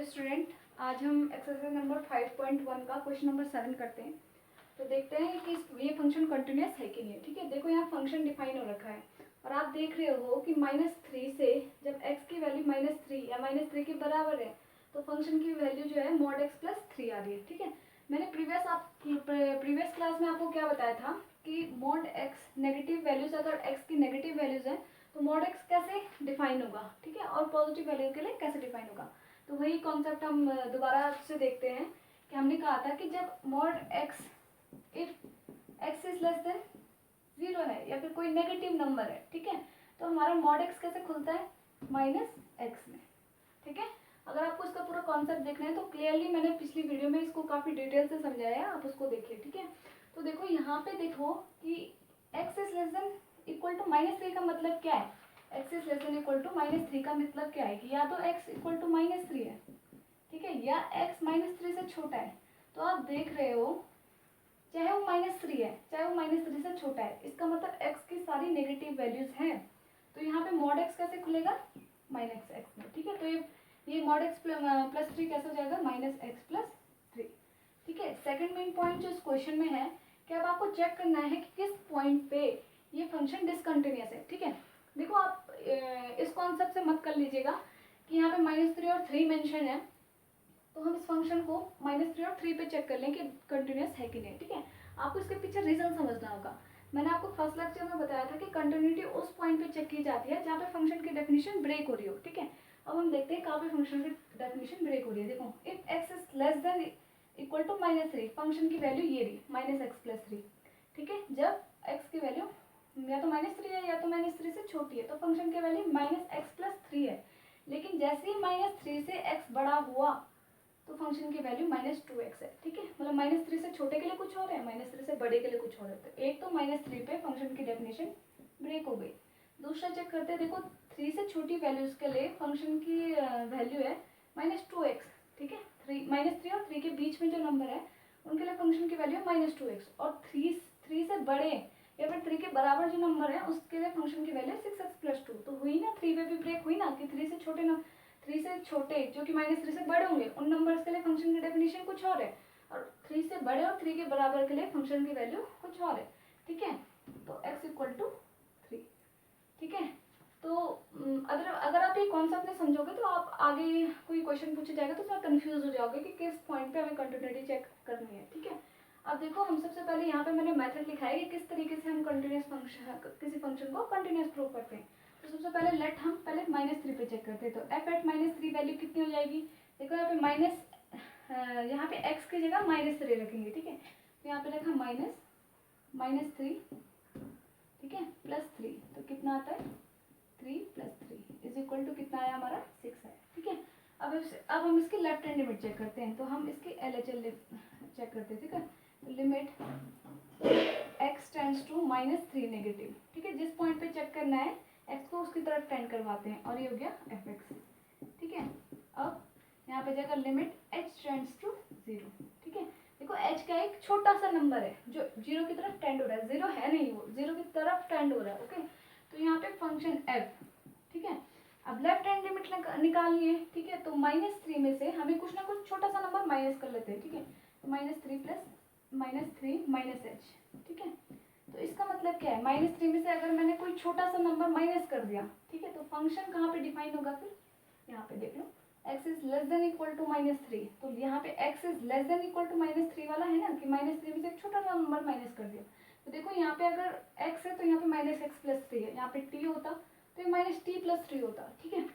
Student, आज हम exercise number 5.1 का क्वेश्चन नंबर 7 करते हैं। तो देखते हैं कि ये फंक्शन कंटिन्यूस है कि नहीं है। ठीक है, देखो यहाँ फंक्शन डिफाइन हो रखा है और आप देख रहे हो कि -3 से जब x की वैल्यू -3 या -3 के बराबर है तो फंक्शन की वैल्यू जो है mod x + 3 आ रही है। ठीक है, मैंने प्रीवियस क्लास में आपको क्या बताया था कि mod x नेगेटिव वैल्यूज, अगर x की नेगेटिव वैल्यूज हैं तो mod x कैसे डिफाइन होगा। ठीक है, और पॉजिटिव वैल्यू के लिए कैसे डिफाइन होगा। तो वही कॉन्सेप्ट हम दोबारा से देखते हैं कि हमने कहा था कि जब mod x if x is less then 0 है या फिर कोई नेगेटिव नंबर है, ठीक है, तो हमारा mod x कैसे खुलता है, -x में। ठीक है, अगर आपको इसका पूरा कॉन्सेप्ट देखना है तो क्लियरली मैंने पिछली वीडियो में इसको काफ़ी डिटेल से समझाया है, आप उसको देखिए। ठीक है, तो देखो यहाँ पे देखो कि x is less than equal to -3 का मतलब क्या है, x is less than equal to -3 का मतलब क्या है कि या तो x इक्वल टू -3 है, ठीक है, या x -3 से छोटा है। तो आप देख रहे हो चाहे वो -3 है चाहे वो -3 से छोटा है, इसका मतलब x की सारी नेगेटिव वैल्यूज हैं। तो यहाँ पे mod x कैसे खुलेगा, -x में। ठीक है, तो ये mod x प्लस 3 कैसे हो जाएगा, -x + 3। ठीक है, सेकंड मेन पॉइंट जो इस क्वेश्चन में है कि अब आपको चेक करना है कि किस पॉइंट पे ये फंक्शन डिसकंटिन्यूअस है। ठीक है, देखो आप इस कॉन्सेप्ट से मत कर लीजिएगा कि यहाँ पे -3 और 3 मेंशन है तो हम इस फंक्शन को -3 और 3 पे चेक कर लें कि कंटिन्यूअस है कि नहीं। ठीक है, आपको इसके पीछे रीजन समझना होगा। मैंने आपको फर्स्ट लेक्चर में बताया था कि कंटिन्यूटी उस पॉइंट पे चेक की जाती है जहाँ पे फंक्शन की डेफिनेशन ब्रेक हो रही हो। ठीक है, अब हम देखते हैं कहाँ पे फंक्शन की डेफिनेशन ब्रेक हो रही है। देखो, if x is less than equal to -3, function की वैल्यू ये रही -x + 3। ठीक है, जब x की वैल्यू या तो -3 है या तो -3 से छोटी है तो फंक्शन की वैल्यू -x + 3 है। लेकिन जैसे ही -3 से x बड़ा हुआ तो फंक्शन की वैल्यू -2x है। ठीक है, मतलब -3 से छोटे के लिए कुछ और है, -3 से बड़े के लिए कुछ और है। तो एक तो -3 पे फंक्शन की डेफिनेशन ब्रेक हो गई। दूसरा चेक करते हैं, देखो 3 से छोटी वैल्यूज के लिए फंक्शन की वैल्यू है -2x। ठीक है, -3 और 3 के बीच में जो नंबर है उनके लिए फंक्शन की वैल्यू है -2x, और 3 से बड़े या फिर 3 के बराबर जो नंबर है उसके लिए फंक्शन की वैल्यू 6x + 2। तो हुई ना, 3 पे भी ब्रेक हुई ना कि 3 से छोटे जो कि -3 से बड़े होंगे उन नंबर्स के लिए फंक्शन की डेफिनेशन कुछ और है, और 3 से बड़े और 3 के बराबर के लिए फंक्शन की वैल्यू कुछ और है। ठीक है, तो x = 3। ठीक है, तो अगर आप ये कॉन्सेप्ट नहीं समझोगे तो आप आगे कोई क्वेश्चन पूछा जाएगा तो उसमें कंफ्यूज हो जाओगे कि किस पॉइंट पे हमें कंटिन्यूटी चेक करनी है। ठीक है, अब देखो हम सबसे पहले यहाँ पे मैंने मेथड लिखा है कि किस तरीके से हम कंटिन्यूस फंक्शन किसी फंक्शन को कंटिन्यूस प्रूव करते हैं। तो सबसे पहले हम पहले -3 पे चेक करते हैं। तो f एट -3 वैल्यू कितनी हो जाएगी, देखो यहाँ पे यहाँ पे x की जगह -3 रखेंगे। ठीक है, तो यहाँ पे रखा -3, ठीक है, +3, तो कितना आता है 3 + 3 इज इक्वल टू कितना आया हमारा 6 है। ठीक है, अब हम इसकी लेफ्ट हैंड लिमिट चेक करते हैं। तो हम इसकी LHL चेक करते हैं। ठीक है, तो limit x tends to -3 negative. ठीक है, जिस पॉइंट पे चेक करना है x को उसकी तरफ टेंड करवाते हैं और ये हो गया fx। ठीक है, अब यहाँ पे जाएगा लिमिट h टेंड्स टू 0। ठीक है, देखो h का एक छोटा सा नंबर है जो 0 की तरफ टेंड हो रहा है, 0 है नहीं, वो 0 की तरफ टेंड हो रहा है। ओके, तो यहाँ पे फंक्शन f। ठीक है, अब लेफ्ट हैंड लिमिट निकालनी है। ठीक है, तो -3 में से हमें कुछ ना कुछ छोटा सा नंबर माइनस कर लेते हैं। ठीक है, तो -3 + -3 -h। ठीक है, तो इसका मतलब क्या है, -3 में से अगर मैंने कोई छोटा सा नंबर माइनस कर दिया, ठीक है, तो फंक्शन कहाँ पे डिफाइन होगा, फिर यहाँ पे देख लो x is less than equal to -3। तो यहाँ पे x is less than equal to -3 वाला है ना कि -3 में से एक छोटा सा नंबर माइनस कर दिया। तो देखो यहाँ पे अगर x है तो यहाँ पे -x + 3 है, यहाँ पे t होता तो ये -t + 3 होता। ठीक है,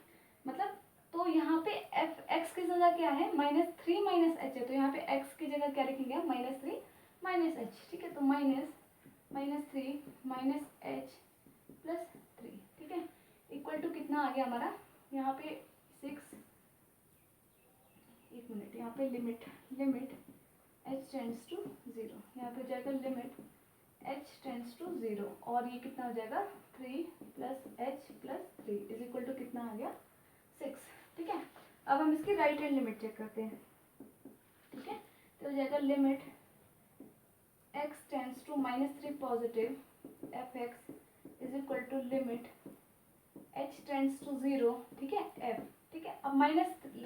मतलब तो यहाँ पे x की जगह क्या है, -3 -h है, तो यहाँ पे x की जगह क्या लिखेंगे हम, -3 -h। ठीक है, तो -3 -h + 3। ठीक है, इक्वल टू कितना आ गया हमारा, यहाँ पे 6, एक मिनट, यहाँ पे लिमिट h टेंड्स टू 0, यहाँ पे जाएगा लिमिट h टेंड्स टू 0, और ये कितना हो जाएगा 3 + h + 3 इज इक्वल टू कितना आ गया 6। ठीक है, अब हम इसकी राइट हैंड लिमिट चेक करते हैं। ठीक है, तो हो जाएगा limit x tends to -3 positive fx is equal to limit h tends to 0। ठीक है, f। ठीक है, अब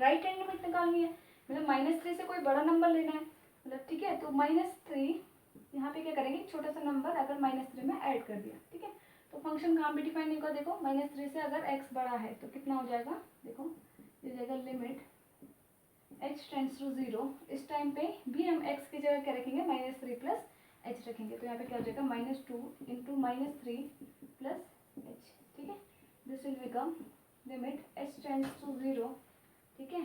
राइट हैंड लिमिट निकालनी है, मतलब -3 से कोई बड़ा नंबर लेना है, मतलब ठीक है। तो -3 यहाँ पे क्या करेंगे, छोटा सा नंबर अगर -3 में ऐड कर दिया, ठीक है। तो फंक्शन कहाँ पे डिफाइन होगा, देखो -3 से अगर x बड़ा है तो कितना हो जाएगा, देखो ये हो जाएगा लिमिट h टेंड्स टू 0। इस टाइम पे भी हम x की जगह क्या रखेंगे, -3 प्लस h रखेंगे, तो यहाँ पे क्या हो जाएगा -2 इंटू -3 प्लस h, ठीक है। This will become limit h tends to 0, ठीक है,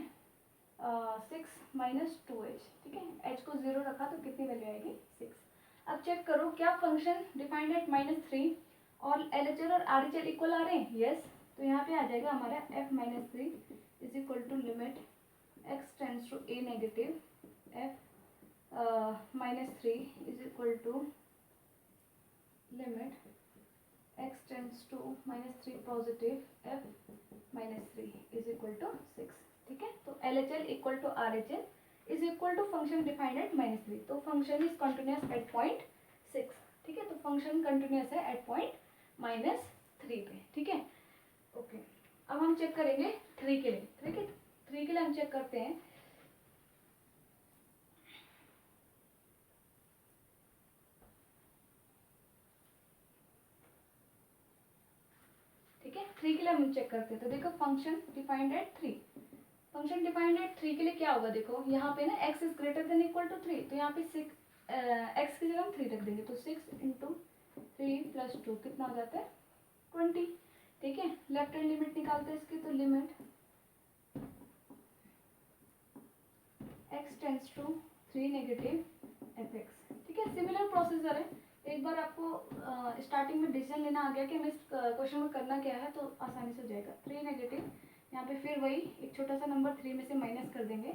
6 माइनस 2h, ठीक है। h को 0 रखा तो कितनी वैल्यू आएगी, 6। अब चेक करो क्या फंक्शन डिफाइंड एट -3 और LHL और RHL इक्वल आ रहे हैं, यस। तो यहाँ पे आ जाएगा हमारा f -3 is equal to limit x tends to a negative f -3 is equal to limit x tends to -3 positive f -3 is equal to 6, ठीक है। तो LHL equal to RHL is equal to function defined at -3, तो function is continuous at point 6, ठीक है। तो function continuous है at point -3 पे, ठीक है, ओके। अब हम चेक करेंगे 3 के लिए, ठीक है। 3 के लिए हम चेक करते हैं, ठीक है। 3 के लिए हम चेक करते हैं, तो देखो function defined at 3, function defined at 3 के लिए क्या होगा, देखो यहाँ पे ना x is greater than equal to 3, तो यहाँ पे 6 x की जगह हम 3 रख देंगे, तो 6 इंटू 3 प्लस 2 कितना हो जाता है 20, ठीक है। लेफ्ट हैंड लिमिट निकालते हैं इसकी, तो limit x tends to 3 negative fx, ठीक है। सिमिलर प्रोसीजर है, एक बार आपको स्टार्टिंग में डिसीजन लेना आ गया कि हमें इस क्वेश्चन में करना क्या है, तो आसानी से हो जाएगा। 3 नेगेटिव, यहाँ पे फिर वही एक छोटा सा नंबर 3 में से माइनस कर देंगे,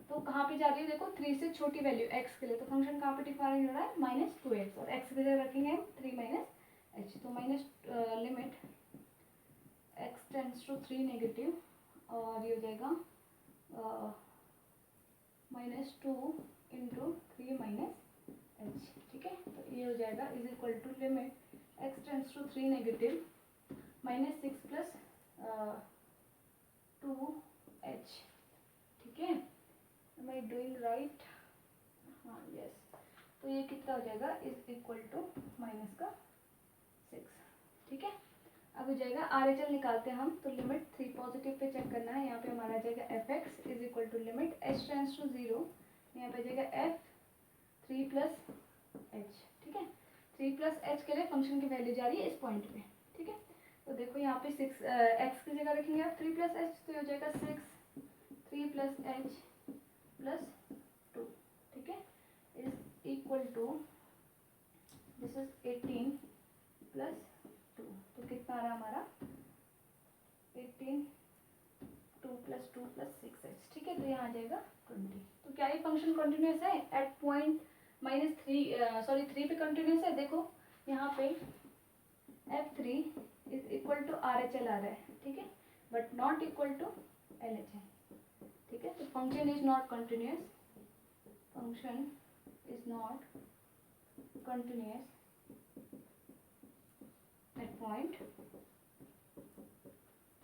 तो कहाँ पे जा रही है, देखो 3 से छोटी वैल्यू x के लिए, तो फंक्शन कहाँ पे डिफाइन हो रहा है -2x, और x की जगह रखेंगे हम 3 - h, तो minus limit x tends to 3 negative, और ये हो जाएगा -2 इंटू 3 -h, ठीक है। तो ये हो जाएगा is equal to limit x tends to 3 negative -6 plus 2h, ठीक है। एम आई डूइंग राइट, हाँ यस। तो ये कितना हो जाएगा, इज इक्वल टू -6, ठीक है। अब हो जाएगा RHL निकालते हैं हम, तो लिमिट 3 पॉजिटिव पे चेक करना है, यहाँ पे हमारा आ जाएगा fx is equal to limit h tends to 0, यहाँ पे आ जाएगा f 3 प्लस h, ठीक है। 3 प्लस h के लिए फंक्शन की वैल्यू जा रही है इस पॉइंट पे, ठीक है। तो देखो यहाँ पे 6 x की जगह रखेंगे आप 3 प्लस h, तो हो जाएगा 6 3 प्लस h प्लस 2, ठीक है, is equal to this is 18 plus 2, तो कितना आ रहा है हमारा 18 2 प्लस 2 प्लस 6h, ठीक है। तो यहाँ आ जाएगा 20। तो क्या ये फंक्शन कंटिन्यूस है एट पॉइंट -3 पे कंटिन्यूस है, देखो यहाँ पे f3 is equal to RHL आ रहा है, ठीक है, but not equal to LHL, ठीक है। तो function is not continuous, function is not continuous at point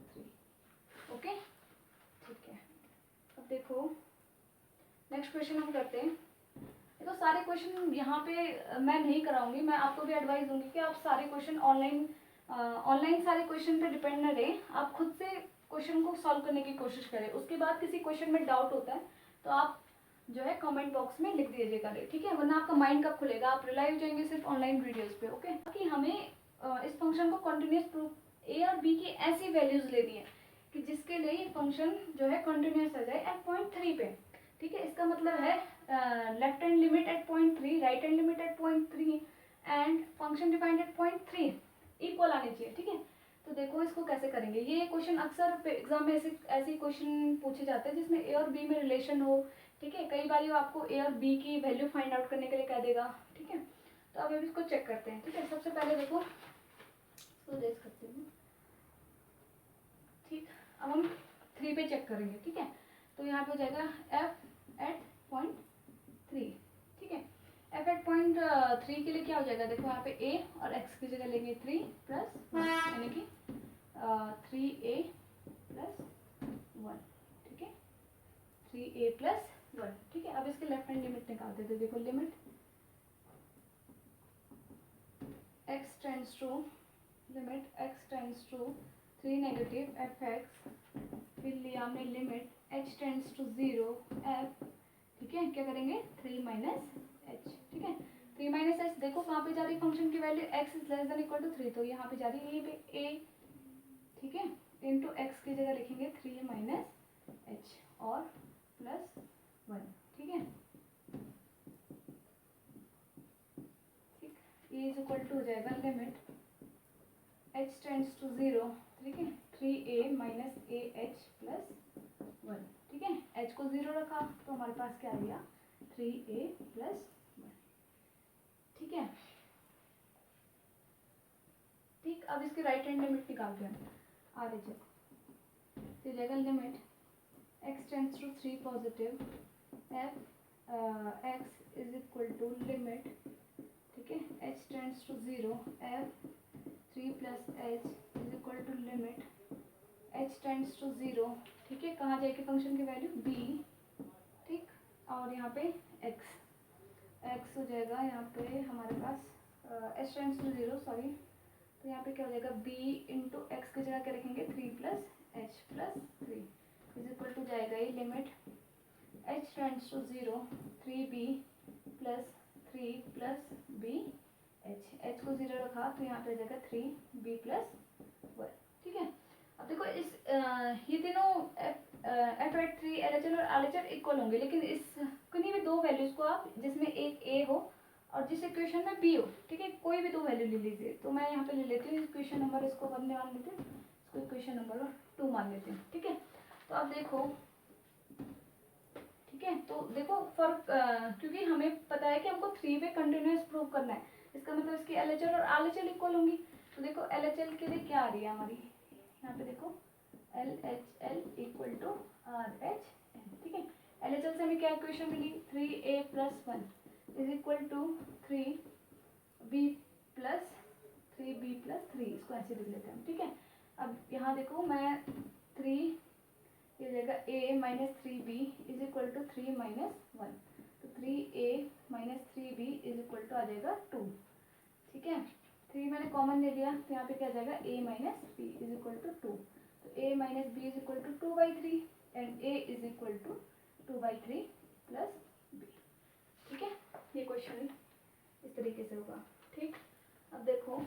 3, okay, ठीक है। अब देखो नेक्स्ट क्वेश्चन हम करते हैं। देखो सारे क्वेश्चन यहाँ पे मैं नहीं कराऊंगी, मैं आपको भी एडवाइस दूंगी कि आप सारे क्वेश्चन ऑनलाइन सारे क्वेश्चन पे डिपेंड न रहे, आप खुद से क्वेश्चन को सॉल्व करने की कोशिश करें। उसके बाद किसी क्वेश्चन में डाउट होता है तो आप जो है कमेंट बॉक्स में लिख दीजिएगा, ठीक है, वरना आपका माइंड कब खुलेगा, आप रिलाई हो जाएंगे सिर्फ ऑनलाइन वीडियोज़ पे, ओके। कि हमें इस फंक्शन को कंटिन्यूस प्रूफ ए और बी की ऐसी वैल्यूज़ लेनी है कि जिसके लिए ये फंक्शन जो है कंटिन्यूस आ जाए एट पॉइंट 3 पे, ठीक है। इसका मतलब है left hand limit at point 3, right hand limit at point 3 and function defined eight point 3 equal आनी चाहिए, ठीक है। तो देखो इसको कैसे करेंगे, ये क्वेश्चन अक्सर एग्जाम में ऐसे क्वेश्चन पूछे जाते हैं जिसमें ए और बी में रिलेशन हो, ठीक है। कई बार वो आपको ए और बी की वैल्यू फाइंड आउट करने के लिए कह देगा, ठीक है। तो अब इसको चेक करते हैं, ठीक है। सबसे पहले देखो इसको देख सकते हैं, ठीक। अब हम 3 पे चेक करेंगे, ठीक है। तो यहाँ पे हो जाएगा f एट पॉइंट 3, ठीक है। f एट पॉइंट 3 के लिए क्या हो जाएगा, देखो यहाँ पे a और x की जगह लेंगे 3 प्लस 1, यानी कि 3a प्लस 1, ठीक है। 3a+1, ठीक है। अब इसके लेफ्ट हैंड लिमिट निकालते थे, देखो limit x tends to 3 negative fx, फिर लिया हमने limit h tends to 0 f, ठीक है। क्या करेंगे 3 - h, ठीक है। 3 - h देखो कहाँ पे जा रही है फंक्शन की value, x is less than equal to 3, तो यहाँ पे जा रही है ये पे a, ठीक है। इंटू x की जगह लिखेंगे 3 - h और +1, ठीक है। ठीक, ये इज इक्वल टू हो जाएगा लिमिट h टेंड्स टू 0, ठीक है, 3a - ah +1, ठीक है। h को 0 रखा तो हमारे पास क्या आ गया 3a +1, ठीक है। ठीक, अब इसकी राइट हैंड लिमिट निकालते हैं आगे से, तो जाएगा limit x tends to 3 positive f x is equal to limit, ठीक है, h tends to 0 f 3 + h is equal to limit h tends to 0, ठीक है। कहाँ जाएगी फंक्शन की वैल्यू b, ठीक, और यहाँ पे x हो जाएगा यहाँ पे हमारे पास h टेंड्स टू 0, सॉरी, तो यहाँ पे क्या हो जाएगा b इंटू एक्स की जगह क्या रखेंगे 3 + h + 3 इज इक्वल टू जाएगा ये limit h tends to 0 3b + 3 + b h को 0 रखा तो यहाँ पे हो जाएगा 3b + 1, ठीक है। अब देखो इस ये तीनों f@3 LHL और RHL इक्वल होंगे, लेकिन इस किन्हीं भी दो वैल्यूज को आप जिसमें एक a हो और जिस इक्वेशन में b हो, ठीक है, कोई भी दो वैल्यू ले लीजिए। तो मैं यहाँ पे ले लेती हूँ इक्वेशन नंबर, इसको 1 मान लेते हैं, इसको इक्वेशन नंबर 2 मान लेते हैं, ठीक है। तो अब देखो, ठीक है, तो देखो फॉर क्योंकि हमें पता है कि हमको 3 पे कंटिन्यूस प्रूव करना है, इसका मतलब इसकी LHL और RHL इक्वल होंगी। तो देखो LHL के लिए क्या आ रही है हमारी, यहाँ पे देखो LHL इक्वल टू RHL, ठीक है। LHL से हमें क्या इक्वेशन मिली 3a + 1 is equal to 3b + 3, इसको ऐसे लिख लेते हैं, ठीक है। अब यहाँ देखो मैं 3, ये हो जाएगा a - 3b is equal to 3 - 1, तो 3a - 3b is equal to आ जाएगा 2, ठीक है। 3 मैंने कॉमन ले लिया तो यहाँ पे क्या आ जाएगा a - b is equal to 2, तो a - b is equal to 2/3 and a is equal to 2/3 + b, ठीक है। ये क्वेश्चन इस तरीके से होगा, ठीक। अब देखो